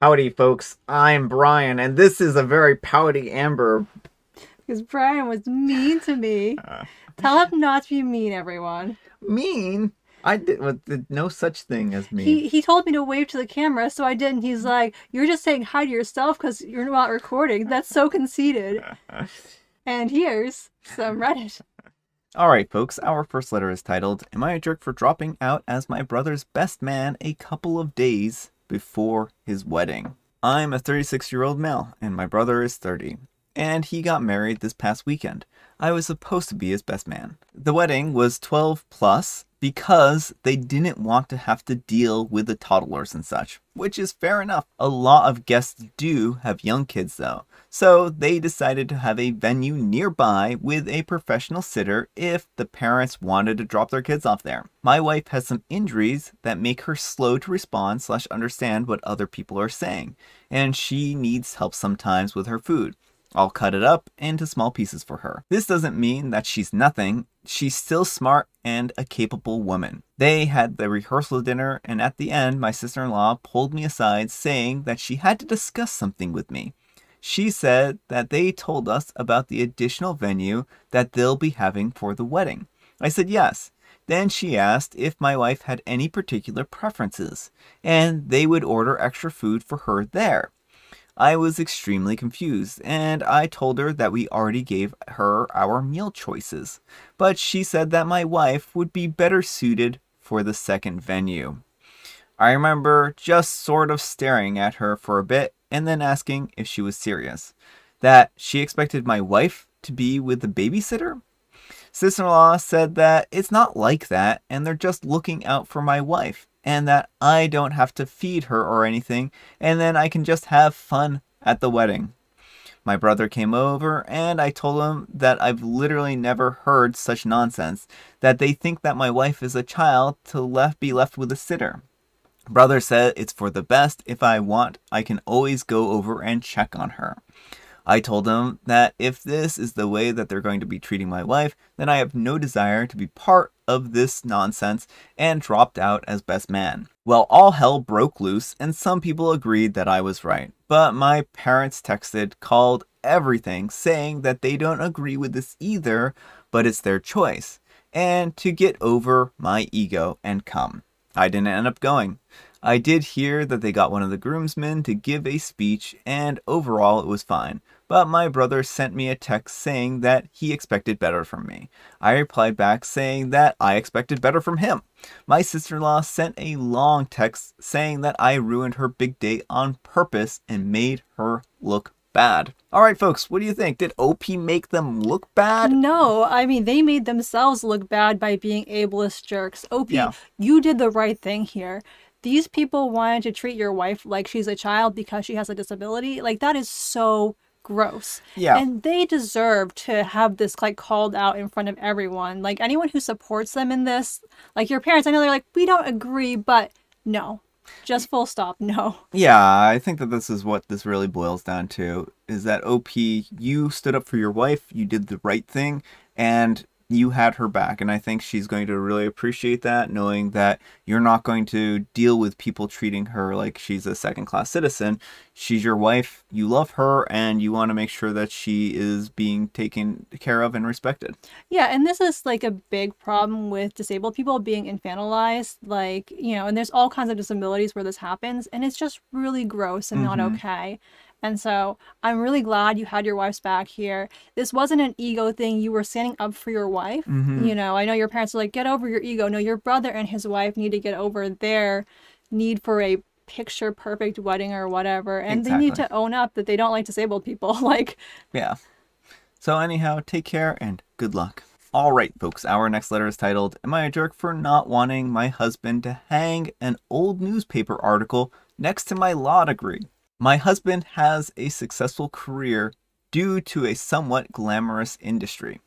Howdy, folks. I'm Brian, and this is a very pouty Amber. Because Brian was mean to me. Uh, Tell him not to be mean, everyone. Mean? Did no such thing as mean. He told me to wave to the camera, so I did, and he's like, "You're just saying hi to yourself because you're not recording. That's so conceited." And here's some Reddit. Alright, folks, our first letter is titled, Am I a jerk for dropping out as my brother's best man a couple of days before his wedding? I'm a 36-year-old male, and my brother is 30. And he got married this past weekend. I was supposed to be his best man. The wedding was 12 plus because they didn't want to have to deal with the toddlers and such, which is fair enough. A lot of guests do have young kids though, so they decided to have a venue nearby with a professional sitter if the parents wanted to drop their kids off there. My wife has some injuries that make her slow to respond / understand what other people are saying, and she needs help sometimes with her food. I'll cut it up into small pieces for her. This doesn't mean that she's nothing. She's still smart and a capable woman. They had the rehearsal dinner, and at the end, my sister-in-law pulled me aside saying that she had to discuss something with me. She said that they told us about the additional venue that they'll be having for the wedding. I said yes. Then she asked if my wife had any particular preferences, and they would order extra food for her there. I was extremely confused, and I told her that we already gave her our meal choices, but she said that my wife would be better suited for the second venue. I remember just sort of staring at her for a bit and then asking if she was serious, that she expected my wife to be with the babysitter. Sister-in-law said that it's not like that and they're just looking out for my wife, and that I don't have to feed her or anything, and then I can just have fun at the wedding. My brother came over, and I told him that I've literally never heard such nonsense, that they think that my wife is a child to be left with a sitter. Brother said it's for the best. If I want, I can always go over and check on her. I told him that if this is the way that they're going to be treating my wife, then I have no desire to be part of this nonsense, and dropped out as best man. Well, all hell broke loose, and some people agreed that I was right. But my parents texted, called, everything, saying that they don't agree with this either, but it's their choice, and to get over my ego and come. I didn't end up going. I did hear that they got one of the groomsmen to give a speech, and overall it was fine. But my brother sent me a text saying that he expected better from me. I replied back saying that I expected better from him. My sister-in-law sent a long text saying that I ruined her big day on purpose and made her look bad. Alright folks, what do you think? Did OP make them look bad? No, I mean, they made themselves look bad by being ableist jerks. OP, you did the right thing here. These people wanted to treat your wife like she's a child because she has a disability. Like, that is so gross. Yeah. And they deserve to have this, like, called out in front of everyone. Like, anyone who supports them in this, like your parents, I know they're like, we don't agree, but no. Just full stop, no. Yeah, I think that this is what this really boils down to, is that OP, you stood up for your wife, you did the right thing, and you had her back, and I think she's going to really appreciate that, knowing that you're not going to deal with people treating her like she's a second-class citizen. She's your wife, you love her, and you want to make sure that she is being taken care of and respected. Yeah, and this is like a big problem with disabled people being infantilized, like, you know, and there's all kinds of disabilities where this happens, and it's just really gross and not okay. And so I'm really glad you had your wife's back here. This wasn't an ego thing. You were standing up for your wife. You know, I know your parents are like, get over your ego. No, your brother and his wife need to get over their need for a picture perfect wedding or whatever. And they need to own up that they don't like disabled people. Like, yeah. So anyhow, take care and good luck. Alright folks, our next letter is titled, Am I a jerk for not wanting my husband to hang an old newspaper article next to my law degree? My husband has a successful career due to a somewhat glamorous industry.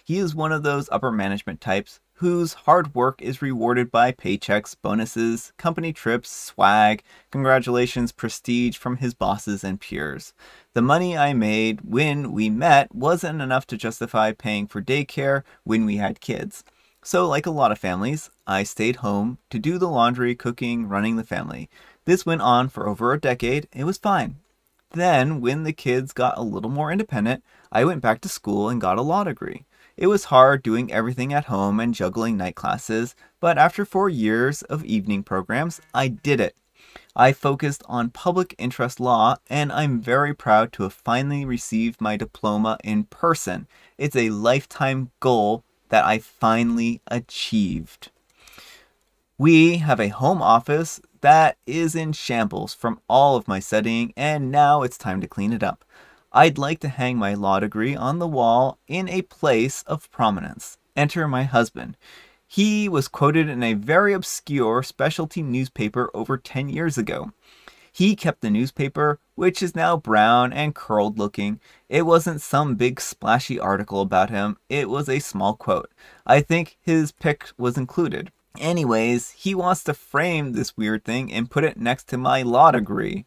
He is one of those upper management types whose hard work is rewarded by paychecks, bonuses, company trips, swag, congratulations, prestige from his bosses and peers. The money I made when we met wasn't enough to justify paying for daycare when we had kids. So like a lot of families, I stayed home to do the laundry, cooking, running the family. This went on for over a decade. It was fine. Then, when the kids got a little more independent, I went back to school and got a law degree. It was hard doing everything at home and juggling night classes, but after 4 years of evening programs, I did it. I focused on public interest law, and I'm very proud to have finally received my diploma in person. It's a lifetime goal that I finally achieved. We have a home office that is in shambles from all of my studying, and now it's time to clean it up. I'd like to hang my law degree on the wall in a place of prominence. Enter my husband. He was quoted in a very obscure specialty newspaper over 10 years ago. He kept the newspaper, which is now brown and curled looking. It wasn't some big splashy article about him. It was a small quote. I think his pic was included. Anyways, he wants to frame this weird thing and put it next to my law degree.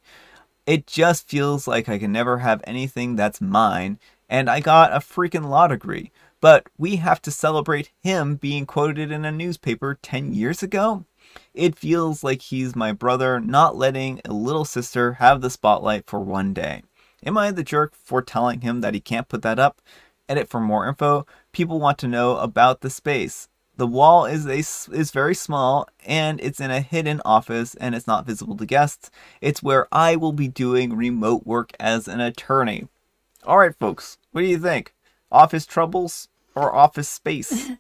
It just feels like I can never have anything that's mine, and I got a freaking law degree. But we have to celebrate him being quoted in a newspaper 10 years ago? It feels like he's my brother not letting a little sister have the spotlight for one day. Am I the jerk for telling him that he can't put that up? Edit for more info. People want to know about the space. The wall is very small, and it's in a hidden office, and it's not visible to guests. It's where I will be doing remote work as an attorney. Alright folks, what do you think? Office troubles or office space?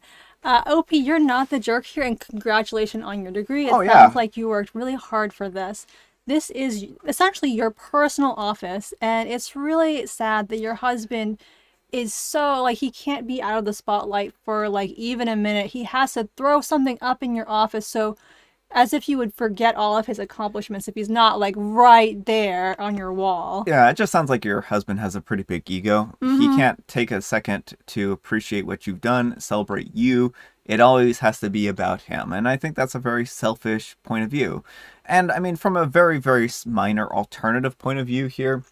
OP, you're not the jerk here, and congratulations on your degree. It Oh, yeah. sounds like you worked really hard for this. This is essentially your personal office, and it's really sad that your husband is so, like, he can't be out of the spotlight for, like, even a minute. He has to throw something up in your office, so as if you would forget all of his accomplishments if he's not, like, right there on your wall. Yeah, it just sounds like your husband has a pretty big ego. He can't take a second to appreciate what you've done, celebrate you. It always has to be about him. And I think that's a very selfish point of view. And I mean, from a very, very minor alternative point of view here,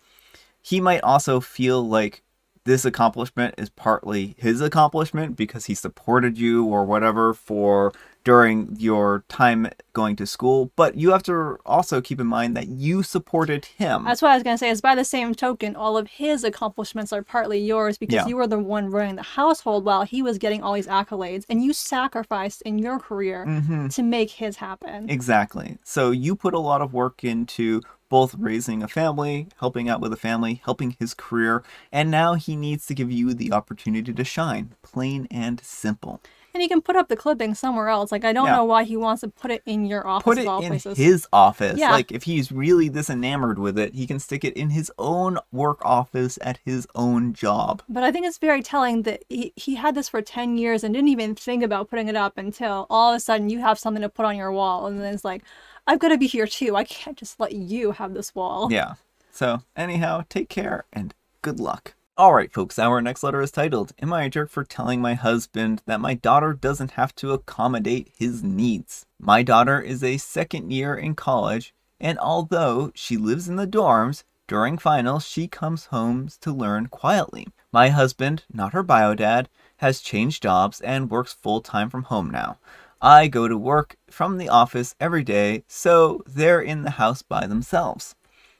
he might also feel like this accomplishment is partly his accomplishment because he supported you or whatever for during your time going to school, but you have to also keep in mind that you supported him. That's what I was going to say, is by the same token, all of his accomplishments are partly yours because you were the one running the household while he was getting all these accolades, and you sacrificed in your career to make his happen. Exactly. So you put a lot of work into both raising a family, helping out with a family, helping his career, and now he needs to give you the opportunity to shine, plain and simple. And he can put up the clipping somewhere else. Like, I don't know why he wants to put it in your office. Put it of all in places. his office. Yeah. Like, if he's really this enamored with it, he can stick it in his own work office at his own job. But I think it's very telling that he had this for 10 years and didn't even think about putting it up until all of a sudden you have something to put on your wall. And then it's like, I've got to be here too. I can't just let you have this wall. Yeah. So, anyhow, take care and good luck. Alright folks, our next letter is titled, Am I a jerk for telling my husband that my daughter doesn't have to accommodate his needs? My daughter is a second year in college, and although she lives in the dorms, during finals she comes home to learn quietly. My husband, not her bio dad, has changed jobs and works full-time from home now. I go to work from the office every day, so they're in the house by themselves.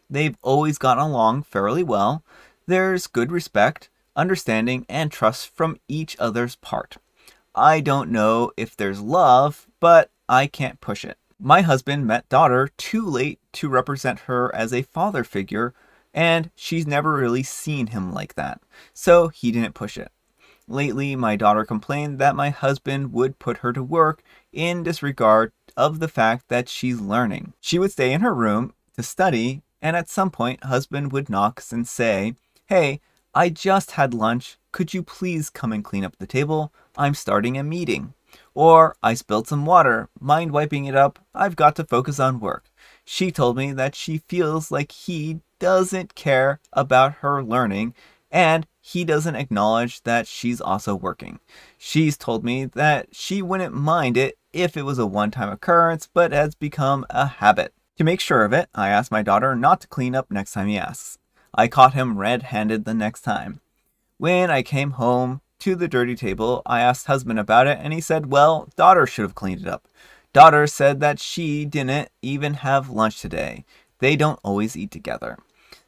They've always gotten along fairly well. There's good respect, understanding, and trust from each other's part. I don't know if there's love, but I can't push it. My husband met daughter too late to represent her as a father figure, and she's never really seen him like that, so he didn't push it. Lately, my daughter complained that my husband would put her to work in disregard of the fact that she's learning. She would stay in her room to study, and at some point, husband would knock and say, "Hey, I just had lunch. Could you please come and clean up the table? I'm starting a meeting." Or, "I spilled some water. Mind wiping it up? I've got to focus on work." She told me that she feels like he doesn't care about her learning, and he doesn't acknowledge that she's also working. She's told me that she wouldn't mind it if it was a one-time occurrence, but has become a habit. To make sure of it, I asked my daughter not to clean up next time he asks. I caught him red-handed the next time. When I came home to the dirty table, I asked husband about it, and he said, well, daughter should have cleaned it up. Daughter said that she didn't even have lunch today. They don't always eat together.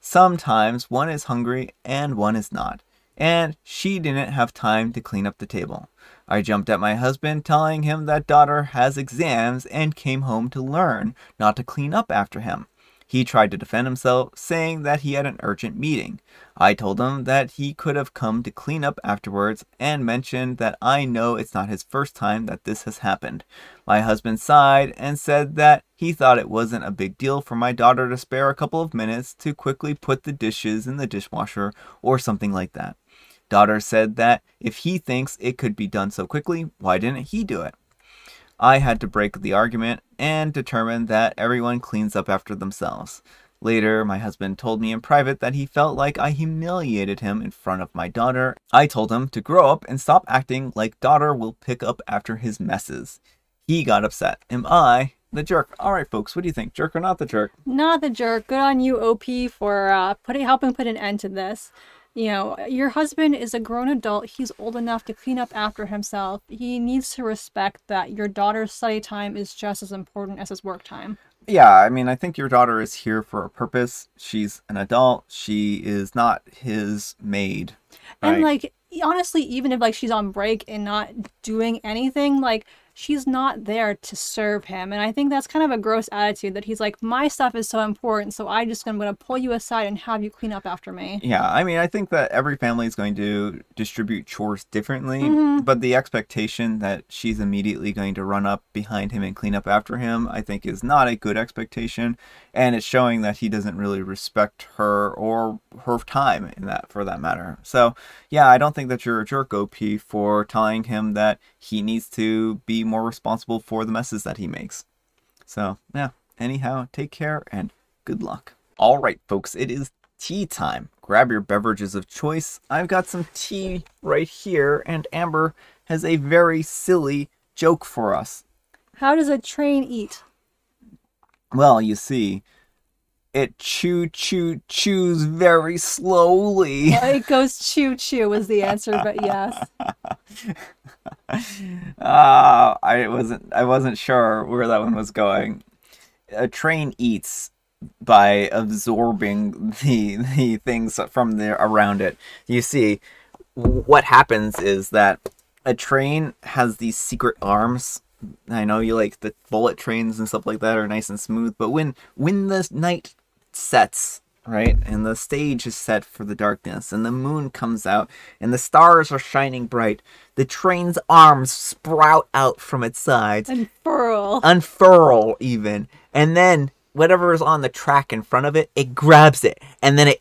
Sometimes one is hungry and one is not. And she didn't have time to clean up the table. I jumped at my husband, telling him that daughter has exams and came home to learn, not to clean up after him. He tried to defend himself, saying that he had an urgent meeting. I told him that he could have come to clean up afterwards and mentioned that I know it's not his first time that this has happened. My husband sighed and said that he thought it wasn't a big deal for my daughter to spare a couple of minutes to quickly put the dishes in the dishwasher or something like that. Daughter said that if he thinks it could be done so quickly, why didn't he do it? I had to break the argument and determine that everyone cleans up after themselves. Later, my husband told me in private that he felt like I humiliated him in front of my daughter. I told him to grow up and stop acting like daughter will pick up after his messes. He got upset. Am I the jerk? All right, folks, what do you think? Jerk or not the jerk? Not the jerk. Good on you, OP, for helping put an end to this. You know, your husband is a grown adult. He's old enough to clean up after himself. He needs to respect that your daughter's study time is just as important as his work time. Yeah, I mean, I think your daughter is here for a purpose. She's an adult. She is not his maid. Right? And, like, honestly, even if, like, she's on break and not doing anything, like, she's not there to serve him. And I think that's kind of a gross attitude that he's like, my stuff is so important, so I'm going to pull you aside and have you clean up after me. Yeah, I mean, I think that every family is going to distribute chores differently, but the expectation that she's immediately going to run up behind him and clean up after him, I think is not a good expectation, and it's showing that he doesn't really respect her or her time in that, for that matter. So, yeah, I don't think that you're a jerk, OP, for telling him that he needs to be more responsible for the messes that he makes. So, yeah, anyhow, take care and good luck. All right, folks, it is tea time. Grab your beverages of choice. I've got some tea right here, and Amber has a very silly joke for us. How does a train eat? Well, you see, it chews very slowly. Well, it goes choo-choo was the answer, but yes. I wasn't sure where that one was going. A train eats by absorbing the things from around it. You see, what happens is that a train has these secret arms. I know you like the bullet trains and stuff like that are nice and smooth, but when the night sets, right, and the stage is set for the darkness, and the moon comes out, and the stars are shining bright, the train's arms sprout out from its sides. Unfurl even. And then whatever is on the track in front of it, it grabs it, and then it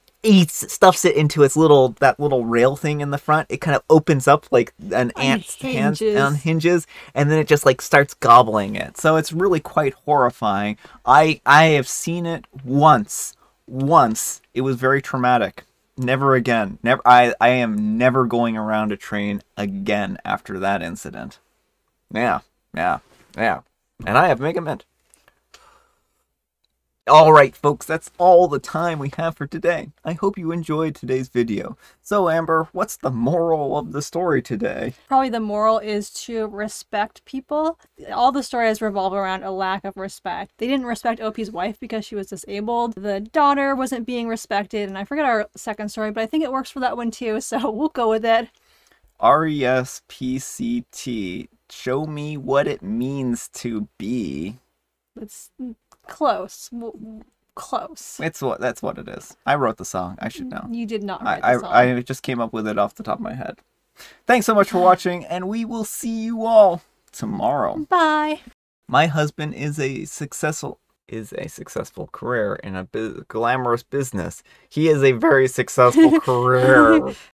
stuffs it into its that little rail thing in the front. It kind of opens up like an ant's hand on hinges, and then it just like starts gobbling it. So it's really quite horrifying. I have seen it once. It was very traumatic. Never again. Never. I am never going around a train again after that incident. Yeah. And I have Mega Mint. Alright folks, that's all the time we have for today. I hope you enjoyed today's video. So Amber, what's the moral of the story today? Probably the moral is to respect people. All the stories revolve around a lack of respect. They didn't respect OP's wife because she was disabled. The daughter wasn't being respected, and I forget our second story, but I think it works for that one too, so we'll go with it. RESPCT. Show me what it means to be. It's close. Close. That's what it is. I wrote the song. I should know. You did not write the song. I just came up with it off the top of my head. Thanks so much for watching, and we will see you all tomorrow. Bye. My husband is a successful career in a glamorous business. He is a very successful career.